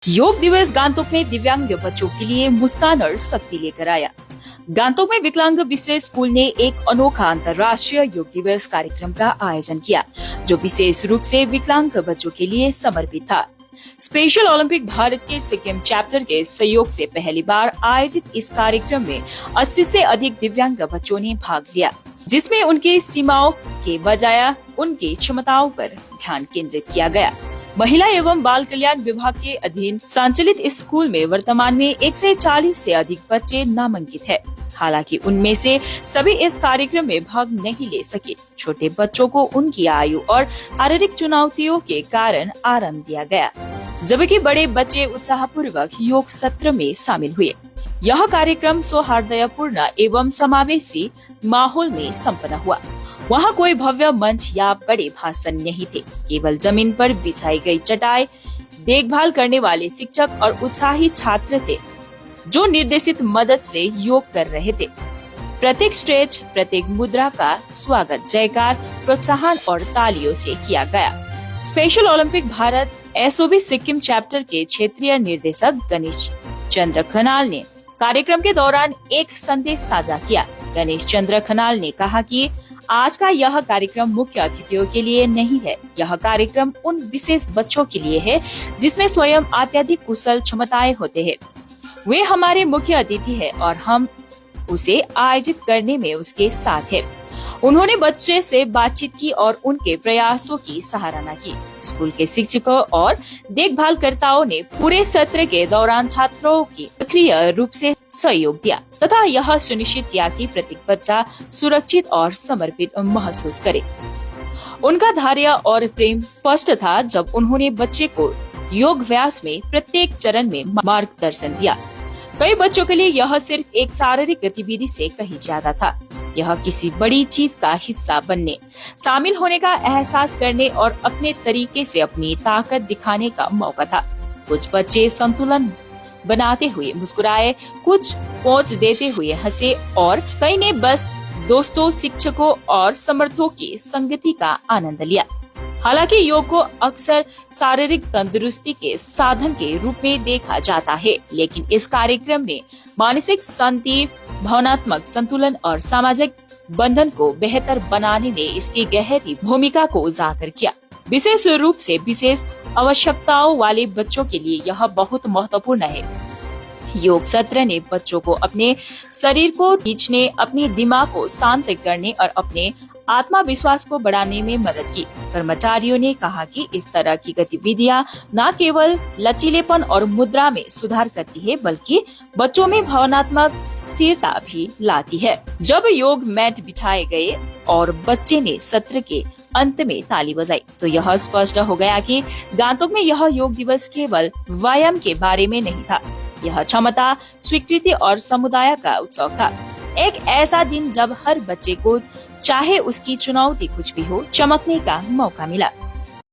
योग दिवस गांतोक में दिव्यांग बच्चों के लिए मुस्कान और शक्ति लेकर आया। गांतोक में विकलांग विशेष स्कूल ने एक अनोखा अंतर्राष्ट्रीय योग दिवस कार्यक्रम का आयोजन किया, जो विशेष रूप से विकलांग बच्चों के लिए समर्पित था। स्पेशल ओलंपिक भारत के सिक्किम चैप्टर के सहयोग से पहली बार आयोजित इस कार्यक्रम में 80 से अधिक दिव्यांग बच्चों ने भाग लिया, जिसमें उनकी सीमाओं के बजाय उनकी क्षमताओं पर ध्यान केंद्रित किया गया। महिला एवं बाल कल्याण विभाग के अधीन संचालित इस स्कूल में वर्तमान में 140 से अधिक बच्चे नामांकित हैं। हालांकि उनमें से सभी इस कार्यक्रम में भाग नहीं ले सके। छोटे बच्चों को उनकी आयु और शारीरिक चुनौतियों के कारण आराम दिया गया, जबकि बड़े बच्चे उत्साहपूर्वक योग सत्र में शामिल हुए। यह कार्यक्रम सौहार्दपूर्ण एवं समावेशी माहौल में संपन्न हुआ। वहाँ कोई भव्य मंच या बड़े भाषण नहीं थे, केवल जमीन पर बिछाई गई चटाई, देखभाल करने वाले शिक्षक और उत्साही छात्र थे, जो निर्देशित मदद से योग कर रहे थे। प्रत्येक स्ट्रेच, प्रत्येक मुद्रा का स्वागत जयकार, प्रोत्साहन और तालियों से किया गया। Special Olympic Bharat SOB Sikkim chapter के क्षेत्रीय निर्देशक गणेश चंद्र खनाल ने कार्यक्रम के दौरान एक संदेश साझा किया। गणेश चंद्र खनाल ने कहा कि आज का यह कार्यक्रम मुख्य अतिथियों के लिए नहीं है। यह कार्यक्रम उन विशेष बच्चों के लिए है जिसमें स्वयं अत्यधिक कुशल क्षमताएं होते हैं। वे हमारे मुख्य अतिथि है और हम उसे आयोजित करने में उसके साथ है। उन्होंने बच्चे से बातचीत की और उनके प्रयासों की सराहना की। स्कूल के शिक्षकों और देखभालकर्ताओं ने पूरे सत्र के दौरान छात्रों की सक्रिय रूप से सहयोग दिया तथा यह सुनिश्चित किया कि प्रत्येक बच्चा सुरक्षित और समर्पित महसूस करे। उनका धैर्य और प्रेम स्पष्ट था जब उन्होंने बच्चे को योग व्यास में प्रत्येक चरण में मार्गदर्शन दिया। कई बच्चों के लिए यह सिर्फ एक शारीरिक गतिविधि से कहीं ज्यादा था। यह किसी बड़ी चीज का हिस्सा बनने, शामिल होने का एहसास करने और अपने तरीके से अपनी ताकत दिखाने का मौका था। कुछ बच्चे संतुलन बनाते हुए मुस्कुराए, कुछ पहुंच देते हुए हंसे और कई ने बस दोस्तों, शिक्षकों और समर्थकों की संगति का आनंद लिया। हालांकि योग को अक्सर शारीरिक तंदुरुस्ती के साधन के रूप में देखा जाता है, लेकिन इस कार्यक्रम में मानसिक शांति, भावनात्मक संतुलन और सामाजिक बंधन को बेहतर बनाने में इसकी गहरी भूमिका को उजागर किया। विशेष रूप से विशेष आवश्यकताओं वाले बच्चों के लिए यह बहुत महत्वपूर्ण है। योग सत्र ने बच्चों को अपने शरीर को खींचने, अपने दिमाग को शांत करने और अपने आत्मविश्वास को बढ़ाने में मदद की। कर्मचारियों ने कहा कि इस तरह की गतिविधियां न केवल लचीलेपन और मुद्रा में सुधार करती है, बल्कि बच्चों में भावनात्मक स्थिरता भी लाती है। जब योग मैट बिछाए गए और बच्चे ने सत्र के अंत में ताली बजाई, तो यह स्पष्ट हो गया कि गांतोक में यह योग दिवस केवल व्यायाम के बारे में नहीं था। यह क्षमता, स्वीकृति और समुदाय का उत्सव था। एक ऐसा दिन जब हर बच्चे को, चाहे उसकी चुनौती कुछ भी हो, चमकने का मौका मिला।